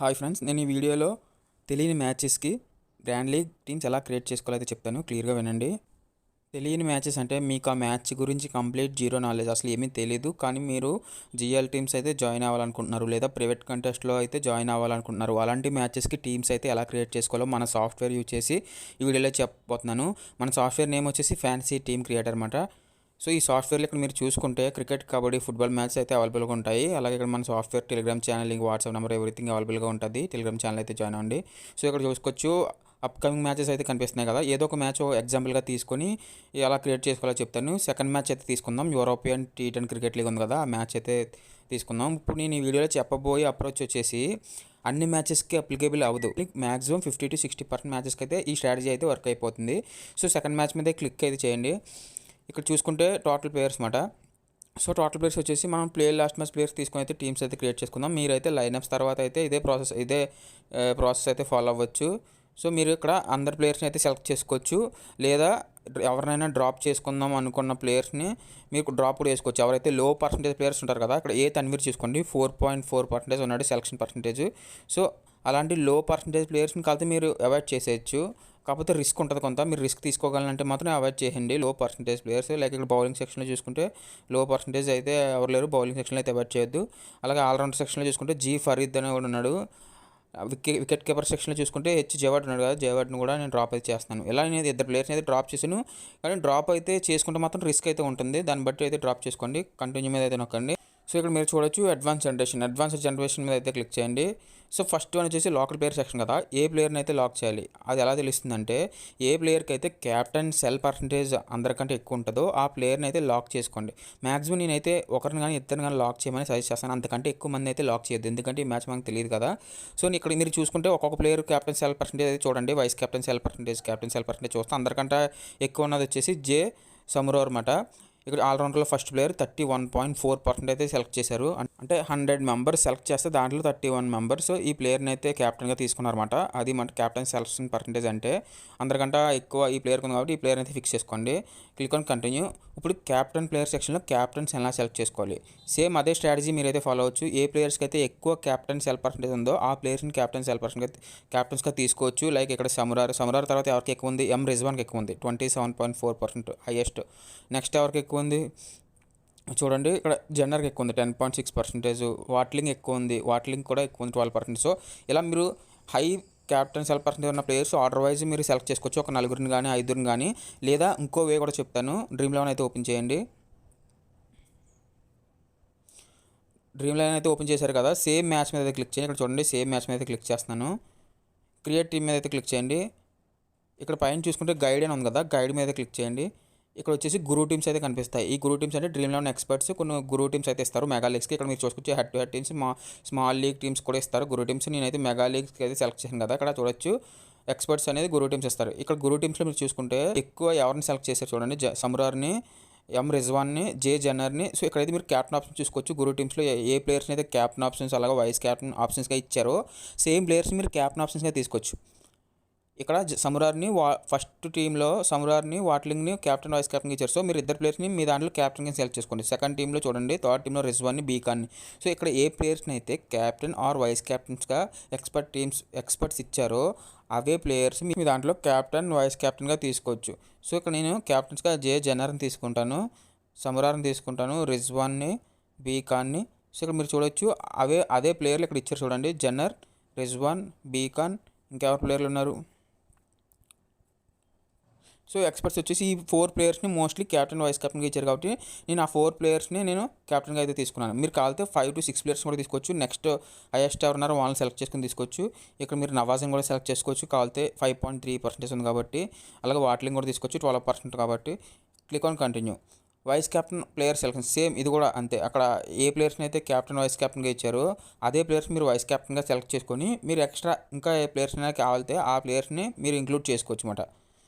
Hi friends, నేను ఈ వీడియోలో తెలియని మ్యాచెస్కి గ్రాండ్ లీగ్ టీమ్స్ ఎలా క్రియేట్ చేసుకోవాలో అయితే చెప్తాను. క్లియర్గా వినండి. తెలియని మ్యాచెస్ అంటే మీకు ఆ మ్యాచ్ గురించి కంప్లీట్ జీరో నాలెడ్జ్, అసలు ఏమీ తెలియదు. కానీ మీరు జిఎల్ టీమ్స్ అయితే జాయిన్ అవ్వాలనుకుంటున్నారు, లేదా ప్రైవేట్ కంటెస్ట్లో అయితే జాయిన్ అవ్వాలనుకుంటున్నారు. అలాంటి మ్యాచెస్కి టీమ్స్ అయితే ఎలా క్రియేట్ చేసుకోవాలో మన సాఫ్ట్వేర్ యూజ్ చేసి ఈ వీడియోలో చెప్పబోతున్నాను. మన సాఫ్ట్వేర్ నేమ్ వచ్చేసి ఫ్యాన్సీ టీమ్ క్రియేటర్ అనమాట. సో ఈ సాఫ్ట్వేర్లో ఇక్కడ మీరు చూసుకుంటే క్రికెట్, కబడ్డీ, ఫుట్బాల్ మ్యాచెస్ అయితే అవైలబుల్గా ఉంటాయి. అలాగే ఇక్కడ మన software Telegram channel, link, WhatsApp number, everything అవైలబుల్గా ఉంటుంది. టెలిగ్రామ్ ఛానల్ అయితే జాయిన్ అవ్వండి. సో ఇక్కడ చూసుకోవచ్చు అప్కమింగ్ మ్యాచెస్ అయితే కనిపిస్తున్నాయి కదా. ఏదో ఒక మ్యాచ్ ఎగ్జాంపుల్గా తీసుకొని ఎలా క్రియేట్ చేసుకోవాలో చెప్తాను. సెకండ్ మ్యాచ్ అయితే తీసుకుందాం. యూరోపియన్ T10 క్రికెట్ లీగ్ ఉంది కదా, ఆ మ్యాచ్ అయితే తీసుకుందాం. ఇప్పుడు నేను ఈ వీడియోలో చెప్పబోయే అప్రోచ్ వచ్చేసి అన్ని మ్యాచెస్కి అప్లికేబుల్ అవ్వదు. మ్యాక్సిమం 50 to 60% మ్యాచెస్కి అయితే ఈ స్ట్రాటజీ అయితే వర్క్ అయిపోతుంది. సో సెకండ్ మ్యాచ్ మీద క్లిక్ అయితే చేయండి. ఇక్కడ చూసుకుంటే టోటల్ ప్లేయర్స్ మాట. సో టోటల్ ప్లేయర్స్ వచ్చేసి మనం లాస్ట్ మ్యాచ్ ప్లేయర్స్ తీసుకొని అయితే టీమ్స్ అయితే క్రియేట్ చేసుకుందాం. మీరైతే లైనప్స్ తర్వాత అయితే ఇదే ప్రాసెస్ అయితే ఫాలో అవ్వచ్చు. సో మీరు ఇక్కడ అందరు ప్లేయర్స్ని అయితే సెలెక్ట్ చేసుకోవచ్చు, లేదా ఎవరినైనా డ్రాప్ చేసుకుందాం అనుకున్న ప్లేయర్స్ని మీకు డ్రాప్ కూడా చేసుకోవచ్చు. ఎవరైతే లో పర్సంటేజ్ ప్లేయర్స్ ఉంటారు కదా, ఇక్కడ తన్వీర్ చూసుకోండి, 4.4% ఉన్నాడు సెలక్షన్ పర్సంటేజ్. సో అలాంటి లో పర్సంటేజ్ ప్లేయర్స్ని కలిసి మీరు అవాయిడ్ చేసేయచ్చు. కాకపోతే రిస్క్ ఉంటుంది కొంత, మీరు రిస్క్ తీసుకోగలంటే మాత్రం అవాయిడ్ చేయండి లో పర్సంటేజ్ ప్లేయర్స్. లైక్ ఇక్కడ బౌలింగ్ సెక్షన్లో చూసుకుంటే లో పర్సంటేజ్ అయితే ఎవరు లేరు, బౌలింగ్ సెక్షన్లో అయితే అవాయిడ్ చేయొద్దు. అలాగే ఆల్రౌండర్ సెక్షన్లో చూసుకుంటే జీ ఫరీద్ అని కూడా ఉన్నాడు. వికెట్ కీపర్ సెక్షన్లో చూసుకుంటే జయవాడ్ ఉన్నాడు కదా, జయవాడ్ని కూడా నేను డ్రాప్ అయితే చేస్తాను. ఇలా నేను ఇద్దరు ప్లేయర్స్ని అయితే డ్రాప్ చేశాను. కానీ డ్రాప్ అయితే చేసుకుంటే మాత్రం రిస్క్ అయితే ఉంటుంది, దాన్ని బట్టి అయితే డ్రాప్ చేసుకోండి. కంటిన్యూ మీద అయితే నొక్కండి. సో ఇక్కడ మీరు చూడొచ్చు అడ్వాన్స్ జనరేషన్ మీద అయితే క్లిక్ చేయండి. సో ఫస్ట్ వన్ వచ్చేసి లోకల్ ప్లేయర్ సెక్షన్ కదా, ఏ ప్లేయర్ని అయితే లాక్ చేయాలి అది ఎలా తెలుస్తుందంటే, ఏ ప్లేయర్కి అయితే క్యాప్టెన్ సెల్ పర్సంటేజ్ అందరికంటే ఎక్కువ ఉంటుందో ఆ ప్లేయర్ని అయితే లాక్ చేసుకోండి. మ్యాక్సిమం నేనైతే ఒకరిని కానీ ఇద్దరిని కానీ లాక్ చేయమని సజెస్ట్ చేస్తాను. అంతకంటే ఎక్కువ మంది అయితే లాక్ చేయొద్దు, ఎందుకంటే ఈ మ్యాచ్ మనకు తెలియదు కదా. సో ఇక్కడ మీరు చూసుకుంటే ఒక్కొక్క ప్లేయర్ క్యాప్టెన్ సెల్ పర్సంటేజ్ అయితే చూడండి. వైస్ క్యాప్టెన్ సెల్ పర్సంటేజ్ చూస్తే అందరికంటే ఎక్కువ ఉన్నది వచ్చేసి జే సమురో అనమాట. ఇక్కడ ఆల్రౌండర్లో ఫస్ట్ ప్లేయర్ 31.4% అయితే సెలెక్ట్ చేశారు. అంటే 100 మెంబర్స్ సెలెక్ట్ చేస్తే దాంట్లో 31 మెంబర్స్ ఈ ప్లేయర్ని అయితే క్యాప్టెన్గా తీసుకున్నారన్నమాట. అది మన క్యాప్టెన్ సెలక్షన్ పర్సంటేజ్ అంటే అందరికంటే ఎక్కువ ఈ ప్లేయర్కి ఉంది కాబట్టి ఈ ప్లేయర్ అయితే ఫిక్స్ చేసుకోండి. Click on continue. ఇప్పుడు క్యాప్టెన్ ప్లేయర్ సెక్షన్లో క్యాప్టెన్స్ ఎలా సెలెక్ట్ చేసుకోవాలి, సేమ్ అదే స్ట్రాటజీ మీరైతే ఫాలో అవచ్చు. ఏ ప్లేయర్స్కి అయితే ఎక్కువ క్యాప్టెన్ సెల్ పర్సంటేజ్ ఉందో ఆ ప్లేయర్స్ని క్యాప్టెన్స్గా తీసుకోవచ్చు. లైక్ ఇక్కడ సమురార్ తర్వాత ఎవరికి ఎక్కువ ఉంది, రిజ్వాన్కి ఎక్కువ ఉంది, 27.4% హైయెస్ట్. నెక్స్ట్ ఎవరికి ఎక్కువ ఉంది చూడండి, ఇక్కడ జన్నర్కి ఎక్కువ ఉంది 10.6%. వాట్లింగ్ ఎక్కువ ఉంది, వాట్లింగ్ కూడా ఎక్కువ ఉంది 12%. సో ఇలా మీరు హై క్యాప్టెన్ సెల్ పర్సెంటేజ్ ఉన్న ప్లేయర్స్ ఆర్డర్ వైజ్ మీరు సెలెక్ట్ చేసుకోవచ్చు. ఒక 4 కానీ 5 కానీ, లేదా ఇంకో వే కూడా చెప్తాను. డ్రీమ్11 అయితే ఓపెన్ చేయండి. డ్రీమ్11 అయితే ఓపెన్ చేశారు కదా, సేమ్ మ్యాచ్ మీద అయితే క్లిక్ చేయండి. ఇక్కడ చూడండి సేమ్ మ్యాచ్ మీద అయితే క్లిక్ చేస్తున్నాను. క్రియేట్ టీమ్ మీద అయితే క్లిక్ చేయండి. ఇక్కడ పైన చూసుకుంటే గైడ్ అని ఉంది కదా, గైడ్ మీద క్లిక్ చేయండి. ఇక్కడ వచ్చేసి గురు టీమ్స్ అయితే కనిపిస్తాయి. ఈ గురు టీమ్స్ అంటే డ్రీమ్11 ఎక్స్పర్ట్స్ కొన్ని గురు టీమ్స్ అయితే ఇస్తారు మెగా లీగ్స్కి. ఇక్కడ మీరు చూసుకొచ్చి head to head teams, small league teams కూడా ఇస్తారు గురు టీమ్స్. నేనైతే మెగా లీగ్స్కి అయితే సెలెక్ట్ చేశాను కదా, ఇక్కడ చూడొచ్చు ఎక్స్పర్ట్స్ అనేది గురు టీమ్స్ ఇస్తారు. ఇక్కడ గురు టీమ్స్లో మీరు చూసుకుంటే ఎక్కువ ఎవరిని సెలెక్ట్ చేశారు చూడండి, సమురార్ని, రిజ్వాన్ని, జే జన్నర్ని. సో ఇక్కడైతే మీరు క్యాప్టెన్ ఆప్షన్ చూసుకోవచ్చు. గురు టీమ్స్లో ఏ ప్లేయర్స్ని అయితే క్యాప్టెన్ ఆప్షన్స్ అలాగే వైస్ క్యాప్టెన్ ఆప్షన్స్గా ఇచ్చారో సేమ్ ప్లేయర్స్ మీరు క్యాప్టెన్ ఆప్షన్స్గా తీసుకోవచ్చు. ఇక్కడ సమురార్ని ఫస్ట్ టీంలో సమురార్ని, వాట్లింగ్ని క్యాప్టెన్ వైస్ క్యాప్టెన్గా ఇచ్చారు. సో మీరు ఇద్దరు ప్లేయర్స్ని మీ దాంట్లో క్యాప్టెన్గా సెలెక్ట్ చేసుకోండి. సెకండ్ టీంలో చూడండి, థర్డ్ టీంలో రిజ్వాన్ని, బీకాన్ని. సో ఇక్కడ ఏ ప్లేయర్స్ని అయితే క్యాప్టెన్ ఆర్ వైస్ క్యాప్టెన్స్గా ఎక్స్పర్ట్స్ ఇచ్చారో అవే ప్లేయర్స్ మీ దాంట్లో క్యాప్టెన్ వైస్ క్యాప్టెన్గా తీసుకోవచ్చు. సో ఇక్కడ నేను క్యాప్టెన్స్గా జే జన్నర్ని తీసుకుంటాను, సమురార్ని తీసుకుంటాను, రిజ్వాన్ని, బీకాన్ని. సో ఇక్కడ మీరు చూడొచ్చు అదే ప్లేయర్లు ఇక్కడ ఇచ్చారు చూడండి, జన్నర్, రిజ్వాన్, బీకాన్, ఇంకెవరు ప్లేయర్లు ఉన్నారు. సో ఎక్స్పర్ట్స్ వచ్చేసి ఈ 4 ప్లేయర్స్ని మోస్ట్లీ క్యాప్టెన్ వైస్ క్యాప్టెన్గా ఇచ్చారు కాబట్టి నేను ఆ 4 ప్లేయర్స్ని నేను క్యాప్టెన్గా అయితే తీసుకున్నాను. మీరు కావాలంటే 5 to 6 ప్లేయర్స్ కూడా తీసుకోవచ్చు. నెక్స్ట్ హైయెస్ట్ ఎవరు ఉన్నారో వాళ్ళని సెలెక్ట్ చేసుకుని తీసుకోవచ్చు. ఇక్కడ మీరు నవాజ్ని కూడా సెలెక్ట్ చేసుకోవచ్చు. కావాలంటే 5.3% ఉంది కాబట్టి. అలాగే వాట్లింగ్ కూడా తీసుకోవచ్చు 12% కాబట్టి. Click on continue. Vice captain player selection same ఇది కూడా అంతే. అక్కడ ఏ ప్లేయర్స్ని అయితే క్యాప్టెన్ వైస్ క్యాప్టెన్గా ఇచ్చారో అదే ప్లేయర్స్ మీరు వైస్ క్యాప్టెన్గా సెలెక్ట్ చేసుకొని మీరు ఎక్స్ట్రా ఇంకా ఏ ప్లేయర్స్ని కావాలితే ఆ ప్లేయర్స్ని మీరు ఇంక్లూడ్ చేసుకోవచ్చు అన్నమాట.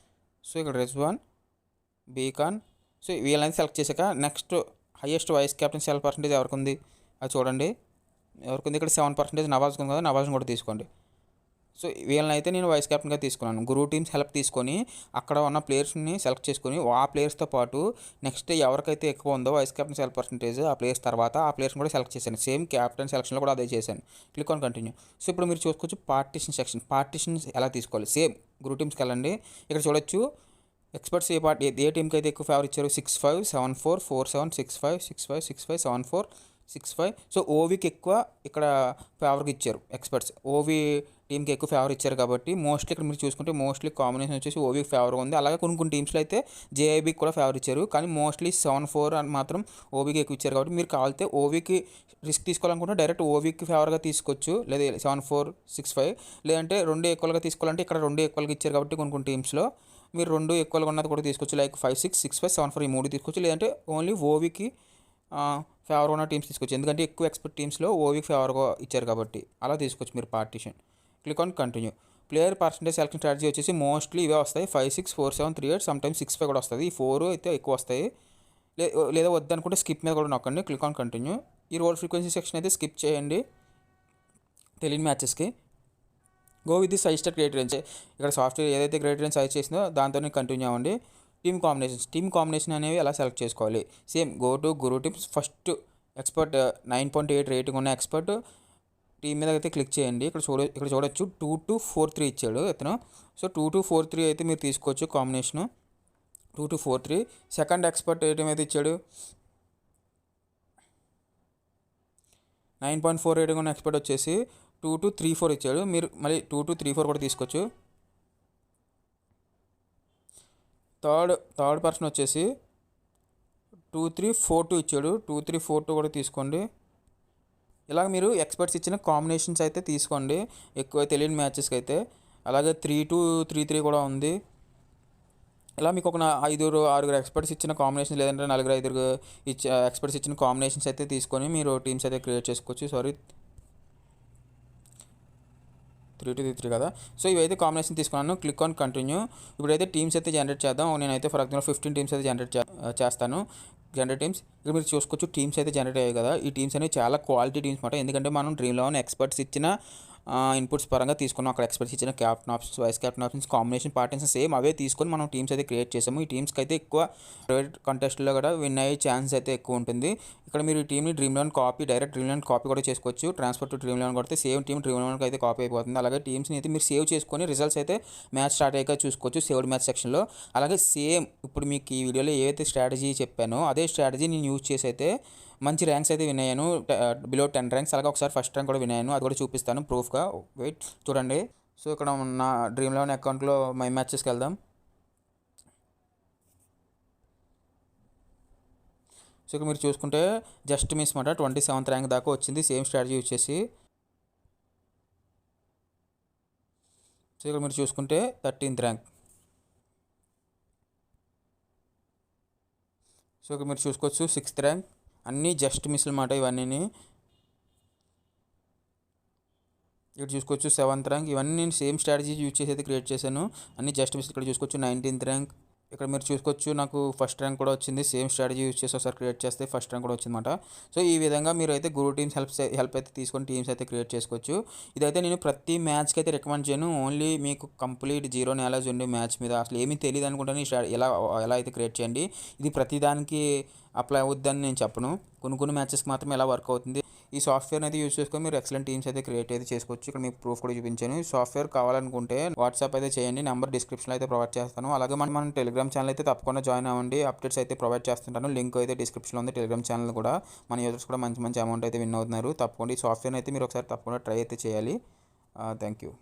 సో ఇక్కడ రిజ్వాన్, బీకాన్. సో వీళ్ళని సెలెక్ట్ చేశాక నెక్స్ట్ హైయెస్ట్ వైస్ క్యాప్టెన్ సెల్ పర్సంటేజ్ ఎవరికి ఉంది అది చూడండి. ఎవరికి ఉంది ఇక్కడ 7% నవాజ్కి ఉంది కదా, నవాజ్ని కూడా తీసుకోండి. సో వీళ్ళని అయితే నేను వైస్ కెప్టెన్గా తీసుకున్నాను. గురు టీమ్స్ హెల్ప్ తీసుకొని అక్కడ ఉన్న ప్లేయర్స్ని సెలెక్ట్ చేసుకొని ఆ ప్లేయర్స్తో పాటు నెక్స్ట్ ఎవరికైతే ఎక్కువ ఉందో వైస్ కెప్టెన్ సెల్ పర్సెంటేజ్ ఆ ప్లేయర్స్ తర్వాత ఆ ప్లేయర్స్ని కూడా సెలెక్ట్ చేశాను. సేమ్ క్యాప్టెన్ సెలక్షన్లో కూడా అదే చేశాను. Click on continue. సో ఇప్పుడు మీరు చూసుకోవచ్చు పార్టీషన్ సెక్షన్. పార్టీషన్స్ ఎలా తీసుకోవాలి సేమ్ గురు టీమ్స్కి వెళ్ళండి. ఇక్కడ చూడొచ్చు ఎక్స్పర్ట్స్ ఏ టీంకి అయితే ఎక్కువ ఫేవర్ ఇచ్చారు 6-5 7-4 4-7 6-5 6-5 6-5 7-4 6-5. సో ఓవీకి ఎక్కువ ఇక్కడ ఫేవర్కి ఇచ్చారు ఎక్స్పర్ట్స్. ఓవీ టీంకి ఎక్కువ ఫేవర్ ఇచ్చారు కాబట్టి మోస్ట్లీ ఇక్కడ మీరు చూసుకుంటే మోస్ట్లీ కాంబినేషన్ వచ్చేసి ఓవీకి ఫేవర్ ఉంది. అలాగే కొన్ని టీమ్స్లో అయితే జేఐబీకి కూడా ఫేవర్ ఇచ్చారు. కానీ మోస్ట్లీ 7-4 అని మాత్రం ఓవీకి ఎక్కువ ఇచ్చారు. కాబట్టి మీరు కావాలితే ఓవీకి రిస్క్ తీసుకోవాలనుకుంటే డైరెక్ట్ ఓవీకి ఫేవర్గా తీసుకోవచ్చు. లేదా 7-4 6-5 లేదంటే రెండు ఈక్వల్గా తీసుకోవాలంటే ఇక్కడ రెండు ఈక్వల్గా ఇచ్చారు కాబట్టి కొన్ని టీమ్స్లో మీరు రెండు ఈక్వల్గా ఉన్నది కూడా తీసుకోవచ్చు. లైక్ 5-6 6-5 7-4 ఈ మూడు తీసుకోవచ్చు. లేదంటే ఓన్లీ ఓవీకి ఫేవర్ ఉన్న టీమ్స్ తీసుకోవచ్చు. ఎందుకంటే ఎక్కువ ఎక్స్పర్ట్ టీమ్స్లో ఓవీకి ఫేవర్గా ఇచ్చారు కాబట్టి అలా తీసుకోవచ్చు మీరు partition. Click on continue. Player percentage selection strategy వచ్చేసి మోస్ట్లీ ఇవే వస్తాయి. 5-6 4-7 3-8 సమ్టైమ్స్ 6-5 కూడా వస్తుంది. ఈ 4 అయితే ఎక్కువ వస్తాయి. లేదా వద్దనుకుంటే స్కిప్ మీద కూడా నొక్కండి. Click on continue. ఈ రోల్ ఫ్రీక్వెన్సీ సెక్షన్ అయితే స్కిప్ చేయండి తెలియని మ్యాచెస్కి. Go with the suggested criterions. ఇక్కడ సాఫ్ట్వేర్ ఏదైతే క్రైటీరియన్ సజెస్ట్ చేసిందో దాంతోనే కంటిన్యూ అవ్వండి. టీమ్ కాంబినేషన్ అనేవి ఎలా సెలెక్ట్ చేసుకోవాలి same go to Guru teams. First expert 9.8 rating ఉన్న ఎక్స్పర్ట్ టీం మీద అయితే క్లిక్ చేయండి. ఇక్కడ చూడొచ్చు 2-4-3 ఇచ్చాడు ఇతను. సో 2-4-3 అయితే మీరు తీసుకోవచ్చు కాంబినేషను 2-4-3. సెకండ్ ఎక్స్పర్ట్ ఏ టీం అయితే ఇచ్చాడు 9.4 రేటింగ్ ఉన్న ఎక్స్పర్ట్ వచ్చేసి 2-3-4 ఇచ్చాడు. మీరు మళ్ళీ 2-3-4 కూడా తీసుకోవచ్చు. థర్డ్ పర్సన్ వచ్చేసి 2-3-4-2 ఇచ్చాడు. 2-3-4-2 కూడా తీసుకోండి. ఇలాగ మీరు ఎక్స్పర్ట్స్ ఇచ్చిన కాంబినేషన్స్ అయితే తీసుకోండి ఎక్కువ తెలియని మ్యాచెస్కి అయితే. అలాగే 3-2-3-3 కూడా ఉంది. ఇలా మీకు ఒక 5-6 ఎక్స్పర్ట్స్ ఇచ్చిన కాంబినేషన్ లేదంటే 4-5 ఎక్స్పర్ట్స్ ఇచ్చిన కాంబినేషన్స్ అయితే తీసుకొని మీరు టీమ్స్ అయితే క్రియేట్ చేసుకోవచ్చు. 3-3 కదా. సో ఇవైతే కాంబినేషన్ తీసుకున్నాను. Click on continue. ఇప్పుడైతే టీమ్స్ అయితే జనరేట్ చేద్దాం. నేనైతే ఫర్ ఎగ్జాంపుల్ 15 టీమ్స్ అయితే చేస్తాను. Generate teams. ఇక్కడ మీరు చూసుకోవచ్చు టీమ్స్ అయితే జనరేట్ అయ్యాయి కదా. ఈ టీమ్స్ అనేవి చాలా క్వాలిటీ టీమ్స్ అనమాట. ఎందుకంటే మనం డ్రీమ్11 ఎక్స్పర్ట్స్ ఇచ్చిన ఇన్పుట్స్ పరంగా తీసుకున్నాం. అక్కడ ఎక్స్పర్ట్స్ ఇచ్చిన captain options vice captain options combination parties same అవే తీసుకొని మనం టీమ్స్ అయితే క్రియేట్ చేసాము. ఈ టీమ్స్కి అయితే ఎక్కువ ప్రైవేట్ కంటెస్ట్లో కూడా విన్ అయ్యే ఛాన్స్ అయితే ఎక్కువ ఉంటుంది. ఇక్కడ మీరు ఈ టీమ్ని డ్రీమ్11 డైరెక్ట్ డ్రీమ్11 కాపీ కూడా చేసుకోవచ్చు. ట్రాన్స్ఫర్ టు డ్రీమ్11 కొడితే సేమ్ టీమ్ డ్రీమ్11 అయితే కాపీ అయిపోతుంది. అలాగే టీమ్స్ని అయితే మీరు సేవ్ చేసుకొని రిజల్ట్స్ అయితే మ్యాచ్ స్టార్ట్ అయ్యాక చూసుకోవచ్చు సేవ్డ్ మ్యాచ్ సెక్షన్లో. అలాగే సేమ్ ఇప్పుడు మీకు ఈ వీడియోలో ఏవైతే స్ట్రాటజీ చెప్పానో అదే స్ట్రాటజీ నేను యూజ్ చేసి అయితే మంచి ర్యాంక్స్ అయితే విన్ అయ్యాను. Below 10 ranks. అలాగే ఒకసారి ఫస్ట్ ర్యాంక్ కూడా విన్ అయ్యాను. అది కూడా చూపిస్తాను ప్రూఫ్గా. వెయిట్ చూడండి. సో ఇక్కడ నా డ్రీమ్11 అకౌంట్లో మై మ్యాచెస్కి వెళ్దాం. సో ఇక్కడ మీరు చూసుకుంటే జస్ట్ మిస్ మాట 27th ర్యాంక్ దాకా వచ్చింది సేమ్ స్ట్రాటజీ యూజ్ చేసి. సో ఇక్కడ మీరు చూసుకుంటే 13th ర్యాంక్. సో ఇక్కడ మీరు చూసుకోవచ్చు 6th ర్యాంక్. అన్నీ జస్ట్ మిస్లు మాట ఇవన్నీ. ఇక్కడ చూసుకోవచ్చు 7th ర్యాంక్. ఇవన్నీ నేను సేమ్ స్ట్రాటజీ యూజ్ చేసి అయితే క్రియేట్ చేశాను. అన్ని జస్ట్ మిస్. ఇక్కడ చూసుకోవచ్చు 19th ర్యాంక్. ఇక్కడ మీరు చూసుకోవచ్చు నాకు ఫస్ట్ ర్యాంక్ కూడా వచ్చింది. సేమ్ స్ట్రాటజీ యూజ్ చేసి ఒకసారి క్రియేట్ చేస్తే ఫస్ట్ ర్యాంక్ కూడా వచ్చిందన్నమాట. సో ఈ విధంగా మీరు అయితే గురు టీమ్స్ హెల్ప్ అయితే తీసుకొని టీమ్స్ అయితే క్రియేట్ చేసుకోవచ్చు. ఇదైతే నేను ప్రతి మ్యాచ్కి అయితే రికమెండ్ చేయను. ఓన్లీ మీకు కంప్లీట్ జీరో నాలెడ్జ్ ఉండే మ్యాచ్ మీద అసలు ఏమీ తెలియదు అనుకుంటాను ఎలా అయితే క్రియేట్ చేయండి. ఇది ప్రతిదానికి అప్లై అవుద్దని నేను చెప్పను. కొన్ని మ్యాచెస్కి మాత్రం ఎలా వర్క్ అవుతుంది. ఈ సాఫ్ట్వేర్ని అయితే యూజ్ చేసుకొని మీరు ఎక్సలెంట్ టీమ్స్ అయితే క్రియేట్ అయితే చేసుకోవచ్చు. ఇక్కడ మీకు ప్రూఫ్ కూడా చూపించాను. ఈ సాఫ్ట్వేర్ కావాలనుకుంటే వాట్సాప్ అయితే చేయండి. నెంబర్ డిస్క్రిప్షన్లో అయితే ప్రొవైడ్ చేస్తాను. అలాగే మన టెలిగ్రామ్ ఛానల్ అయితే తప్పకుండా జాయిన్ అవ్వండి. అప్డేట్స్ అయితే ప్రొవైడ్ చేస్తుంటాను. లింక్ అయితే డిస్క్రిప్షన్లో ఉంది. టెలిగ్రామ్ ఛానల్ కూడా మన యూజర్స్ కూడా మంచి అమౌంట్ అయితే విన్ అవుతున్నారు. తప్పకుండా ఈ సాఫ్ట్వేర్ని అయితే మీరు ఒకసారి తప్పకుండా ట్రై అయితే చేయాలి. Thank you.